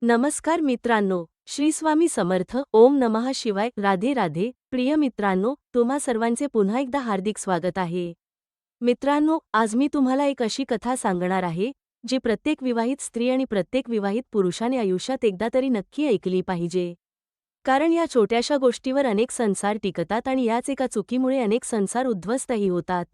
नमस्कार मित्रांनो, श्री स्वामी समर्थ. ओम नमः शिवाय. राधे राधे. प्रिय मित्रांनो, तुम्हा सर्वांचे पुन्हा एकदा हार्दिक स्वागत आहे. मित्रांनो, आज मी तुम्हाला एक अशी कथा सांगणार आहे जी प्रत्येक विवाहित स्त्री आणि प्रत्येक विवाहित पुरुषाने आयुष्यात एकदा तरी नक्की ऐकली पाहिजे. कारण या छोट्याशा गोष्टीवर अनेक संसार टिकतात आणि याच एका चुकीमुळे अनेक संसार उद्ध्वस्तही होतात.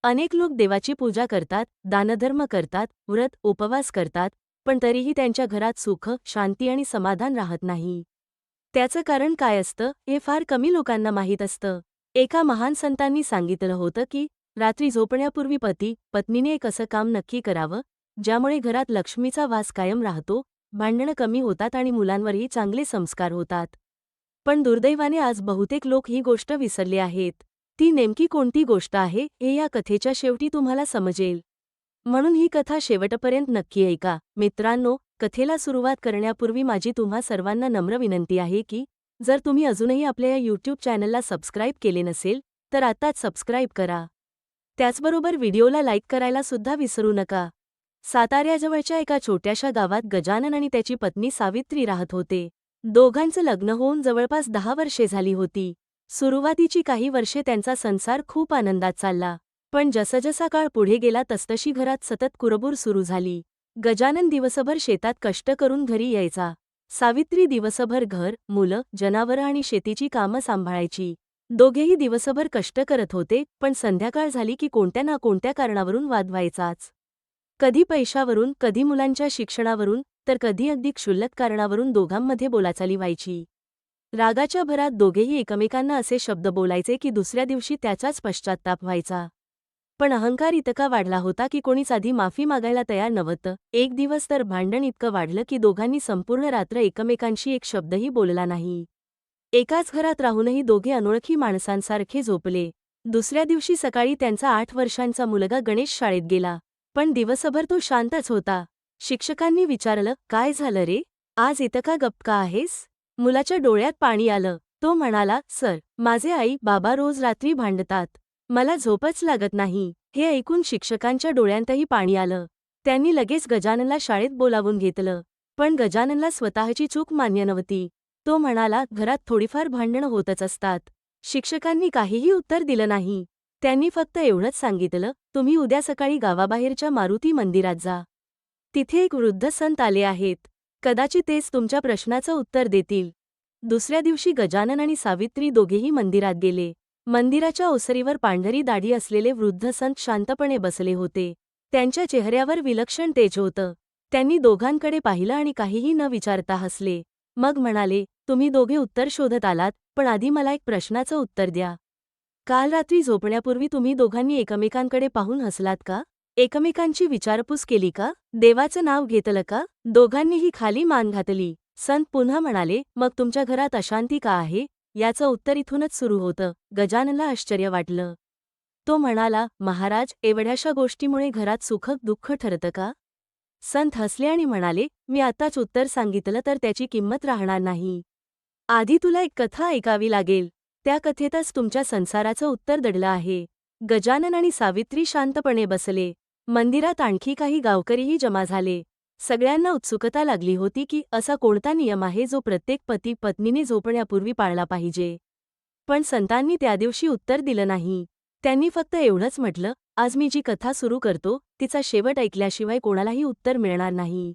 अनेक लोक देवाची पूजा करतात, दानधर्म करतात, व्रत उपवास करतात, पण तरीही त्यांच्या घरात सुख, शांती आणि समाधान राहत नाही. त्याचं कारण काय असतं हे फार कमी लोकांना माहीत असतं. एका महान संतांनी सांगितलं होतं की रात्री झोपण्यापूर्वी पत्नीने एक असं काम नक्की करावं ज्यामुळे घरात लक्ष्मीचा वास कायम राहतो, भांडणं कमी होतात आणि मुलांवरही चांगले संस्कार होतात. पण दुर्दैवाने आज बहुतेक लोक ही गोष्ट विसरले आहेत. ती नेमकी कोणती गोष्ट आहे हे या कथेच्या शेवटी तुम्हाला समजेल. म्हणून ही कथा शेवटपर्यंत नक्की ऐका. मित्रांनो, कथेला सुरुवात करण्यापूर्वी माझी तुम्हा सर्वांना नम्र विनंती आहे की जर तुम्ही अजूनही आपल्या या यूट्यूब चॅनलला सबस्क्राईब केले नसेल तर आताच सबस्क्राईब करा. त्याचबरोबर व्हिडिओला लाईक करायला सुद्धा विसरू नका. साताऱ्याजवळच्या एका छोट्याशा गावात गजानन आणि त्याची पत्नी सावित्री राहत होते. दोघांचं लग्न होऊन जवळपास 10 वर्षे झाली होती. सुरुवातीची काही वर्षे त्यांचा संसार खूप आनंदात चालला. पण जसजसा काळ पुढे गेला तसतशी घरात सतत कुरबूर सुरू झाली. गजानन दिवसभर शेतात कष्ट करून घरी यायचा. सावित्री दिवसभर घर, मुलं, जनावरं आणि शेतीची कामं सांभाळायची. दोघेही दिवसभर कष्ट करत होते, पण संध्याकाळ झाली की कोणत्या ना कोणत्या कारणावरून वाद व्हायचाच. कधी पैशावरून, कधी मुलांच्या शिक्षणावरून, तर कधी अगदी क्षुल्लक कारणावरून दोघांमध्ये बोलाचाली व्हायची. रागाच्या भरात दोघेही एकमेकांना असे शब्द बोलायचे की दुसऱ्या दिवशी त्याचाच पश्चात्ताप व्हायचा. पण अहंकार इतका वाढला होता की कोणीच आधी माफी मागायला तयार नव्हतं. एक दिवस तर भांडण इतकं वाढलं की दोघांनी संपूर्ण रात्र एकमेकांशी एक शब्दही बोलला नाही. एकाच घरात राहूनही दोघे अनोळखी माणसांसारखे झोपले. दुसऱ्या दिवशी सकाळी त्यांचा 8 वर्षांचा मुलगा गणेश शाळेत गेला. पण दिवसभर तो शांतच होता. शिक्षकांनी विचारलं, काय झालं रे? आज इतका गप्प का आहेस? मुलाच्या डोळ्यात पाणी आलं. तो म्हणाला, सर, माझे आई बाबा रोज रात्री भांडतात. मला झोपच लागत नाही. हे ऐकून शिक्षकांच्या डोळ्यांतही पाणी आलं. त्यांनी लगेच गजाननला शाळेत बोलावून घेतलं. पण गजाननला स्वतःची चूक मान्य नव्हती. तो म्हणाला, घरात थोडीफार भांडणं होतच असतात. शिक्षकांनी काहीही उत्तर दिलं नाही. त्यांनी फक्त एवढंच सांगितलं, तुम्ही उद्या सकाळी गावाबाहेरच्या मारुती मंदिरात जा. तिथे एक वृद्ध संत आले आहेत. कदाचित तेच तुमच्या प्रश्नाचं उत्तर देतील. दुसऱ्या दिवशी गजानन आणि सावित्री दोघेही मंदिरात गेले. मंदिराच्या ओसरीवर पांढरी दाढी असलेले वृद्ध संत शांतपणे बसले होते. त्यांच्या चेहऱ्यावर विलक्षण तेज होतं. त्यांनी दोघांकडे पाहिलं आणि काहीही न विचारता हसले. मग म्हणाले, तुम्ही दोघे उत्तर शोधत आलात, पण आधी मला एक प्रश्नाचं उत्तर द्या. काल रात्री झोपण्यापूर्वी तुम्ही दोघांनी एकमेकांकडे पाहून हसलात का? एकमेकांची विचारपूस केली का? देवाचं नाव घेतलं का? दोघांनीही खाली मान घातली. संत पुन्हा म्हणाले, मग तुमच्या घरात अशांती का आहे? याचं उत्तर इथूनच सुरू होतं. गजाननला आश्चर्य वाटलं. तो म्हणाला, महाराज, एवढ्याशा गोष्टीमुळे घरात सुखक दुःख ठरतं का? संत हसले आणि म्हणाले, मी आताच उत्तर सांगितलं तर त्याची किंमत राहणार नाही. आधी तुला एक कथा ऐकावी लागेल. त्या कथेतच तुमच्या संसाराचं उत्तर दडलं आहे. गजानन आणि सावित्री शांतपणे बसले. मंदिरात आणखी काही गावकरीही जमा झाले. सगळ्यांना उत्सुकता लागली होती की असा कोणता नियम आहे जो प्रत्येक पती पत्नीने झोपण्यापूर्वी पाळला पाहिजे. पण संतांनी त्या दिवशी उत्तर दिलं नाही. त्यांनी फक्त एवढंच म्हटलं, आज मी जी कथा सुरू करतो तिचा शेवट ऐकल्याशिवाय कोणालाही उत्तर मिळणार नाही.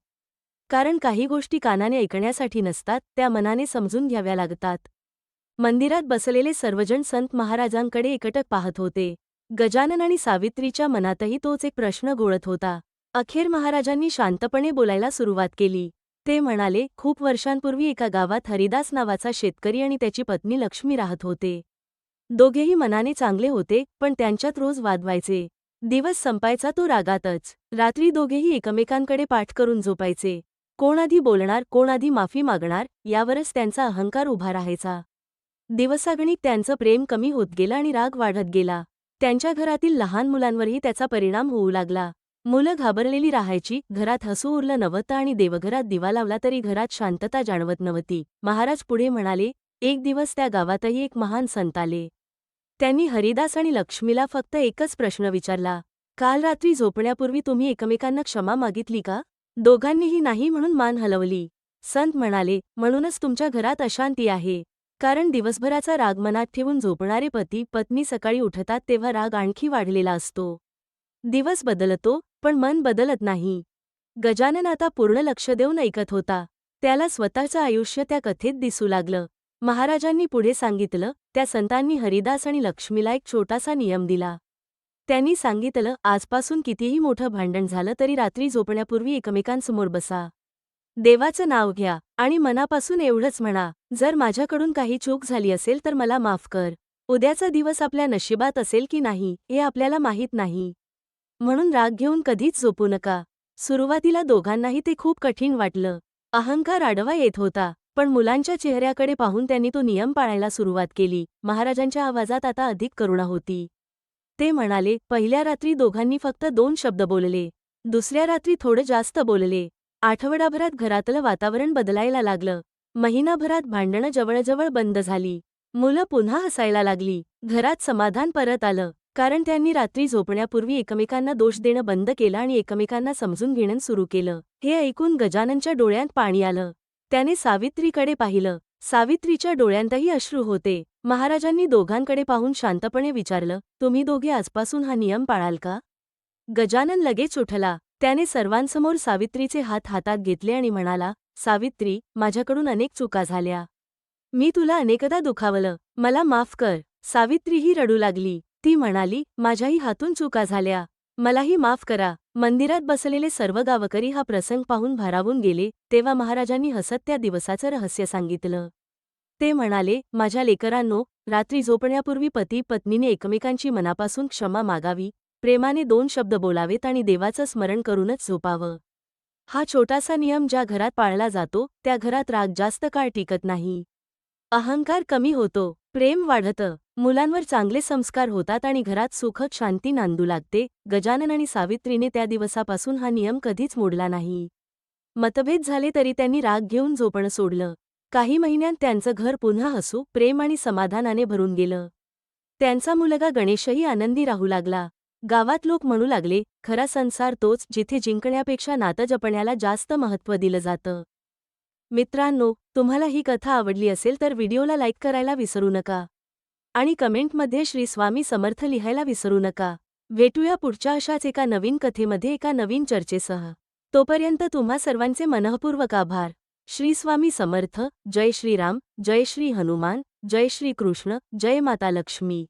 कारण काही गोष्टी कानाने ऐकण्यासाठी नसतात, त्या मनाने समजून घ्याव्या लागतात. मंदिरात बसलेले सर्वजण संत महाराजांकडे एकटक पाहत होते. गजानन आणि सावित्रीच्या मनातही तोच एक प्रश्न घोळत होता. अखेर महाराजांनी शांतपणे बोलायला सुरुवात केली. ते म्हणाले, खूप वर्षांपूर्वी एका गावात हरिदास नावाचा शेतकरी आणि त्याची पत्नी लक्ष्मी राहत होते. दोघेही मनाने चांगले होते, पण त्यांच्यात रोज वाद व्हायचे. दिवस संपायचा तो रागातच. रात्री दोघेही एकमेकांकडे पाठ करून झोपायचे. कोण आधी बोलणार, कोण आधी माफी मागणार, यावरच त्यांचा अहंकार उभा राहायचा. दिवसागणिक त्यांचं प्रेम कमी होत गेलं आणि राग वाढत गेला. त्यांच्या घरातील लहान मुलांवरही त्याचा परिणाम होऊ लागला. मुलं घाबरलेली राहायची, घरात हसू उरलं नव्हतं आणि देवघरात दिवा लावला तरी घरात शांतता जाणवत नव्हती. महाराज पुढे म्हणाले, एक दिवस त्या गावातही एक महान संत आले. त्यांनी हरिदास आणि लक्ष्मीला फक्त एकच प्रश्न विचारला, काल रात्री झोपण्यापूर्वी तुम्ही एकमेकांना क्षमा मागितली का? दोघांनीही नाही म्हणून मान हलवली. संत म्हणाले, म्हणूनच तुमच्या घरात अशांती आहे. कारण दिवसभराचा राग मनात ठेवून झोपणारे पती पत्नी सकाळी उठतात तेव्हा राग आणखी वाढलेला असतो. दिवस बदलतो, पण मन बदलत नाही. गजानन आता पूर्ण लक्ष देऊन ऐकत होता. त्याला स्वतःचं आयुष्य त्या कथेत दिसू लागलं. महाराजांनी पुढे सांगितलं, त्या संतांनी हरिदास आणि लक्ष्मीला एक छोटासा नियम दिला. त्यांनी सांगितलं, आजपासून कितीही मोठं भांडण झालं तरी रात्री झोपण्यापूर्वी एकमेकांसमोर बसा. देवाचं नाव घ्या आणि मनापासून एवढंच म्हणा, जर माझ्याकडून काही चूक झाली असेल तर मला माफ कर. उद्याचा दिवस आपल्या नशिबात असेल की नाही हे आपल्याला माहीत नाही. म्हणून राग घेऊन कधीच झोपू नका. सुरुवातीला दोघांनाही ते खूप कठीण वाटलं. अहंकार आडवा येत होता, पण मुलांच्या चेहऱ्याकडे पाहून त्यांनी तो नियम पाळायला सुरुवात केली. महाराजांच्या आवाजात आता अधिक करुणा होती. ते म्हणाले, पहिल्या रात्री दोघांनी फक्त 2 शब्द बोलले. दुसऱ्या रात्री थोडं जास्त बोलले. आठवडाभरात घरातलं वातावरण बदलायला लागलं. महिनाभरात भांडणं जवळजवळ बंद झाली. मुलं पुन्हा हसायला लागली. घरात समाधान परत आलं. कारण त्यांनी रात्री झोपण्यापूर्वी एकमेकांना दोष देणं बंद केलं आणि एकमेकांना समजून घेणं सुरू केलं. हे ऐकून गजाननच्या डोळ्यात पाणी आलं. त्याने सावित्रीकडे पाहिलं. सावित्रीच्या डोळ्यांतही अश्रू होते. महाराजांनी दोघांकडे पाहून शांतपणे विचारलं, तुम्ही दोघे आजपासून हा नियम पाळाल का? गजानन लगेच उठला. त्याने सर्वांसमोर सावित्रीचे हात हातात घेतले आणि म्हणाला, सावित्री, माझ्याकडून अनेक चुका झाल्या. मी तुला अनेकदा दुखावलं. मला माफ कर. सावित्रीही रडू लागली. ती म्हणाली, माझ्याही हातून चुका झाल्या. मलाही माफ करा. मंदिरात बसलेले सर्व गावकरी हा प्रसंग पाहून भारावून गेले. तेव्हा महाराजांनी हसत त्या दिवसाचं रहस्य सांगितलं. ते म्हणाले, माझ्या लेकरांनो, रात्री झोपण्यापूर्वी पती पत्नीने एकमेकांची मनापासून क्षमा मागावी, प्रेमाने 2 शब्द बोलावेत आणि देवाचं स्मरण करूनच झोपावं. हा छोटासा नियम ज्या घरात पाळला जातो त्या घरात राग जास्त काळ टिकत नाही. अहंकार कमी होतो, प्रेम वाढतं, मुलांवर चांगले संस्कार होतात आणि घरात सुख शांती नांदू लागते. गजानन आणि सावित्रीने त्या दिवसापासून हा नियम कधीच मोडला नाही. मतभेद झाले तरी त्यांनी राग घेऊन झोपणं सोडलं. काही महिन्यांत त्यांचं घर पुन्हा हसू, प्रेम आणि समाधानाने भरून गेलं. त्यांचा मुलगा गणेशही आनंदी राहू लागला. गावात लोक म्हणू लागले, खरा संसार तोच जिथे जिंकण्यापेक्षा नातं जपण्याला जास्त महत्त्व दिलं जातं. मित्रांनो, तुम्हाला ही कथा आवडली असेल तर व्हिडिओला लाईक करायला विसरू नका आणि कमेंटमध्ये श्री स्वामी समर्थ लिहायला विसरू नका. भेटूया पुढच्या अशाच एका नवीन कथेमध्ये एका नवीन चर्चेसह. तोपर्यंत तुम्हा सर्वांचे मनःपूर्वक आभार. श्री स्वामी समर्थ. जय श्रीराम, जय श्री हनुमान, जय श्री कृष्ण, जय माता लक्ष्मी.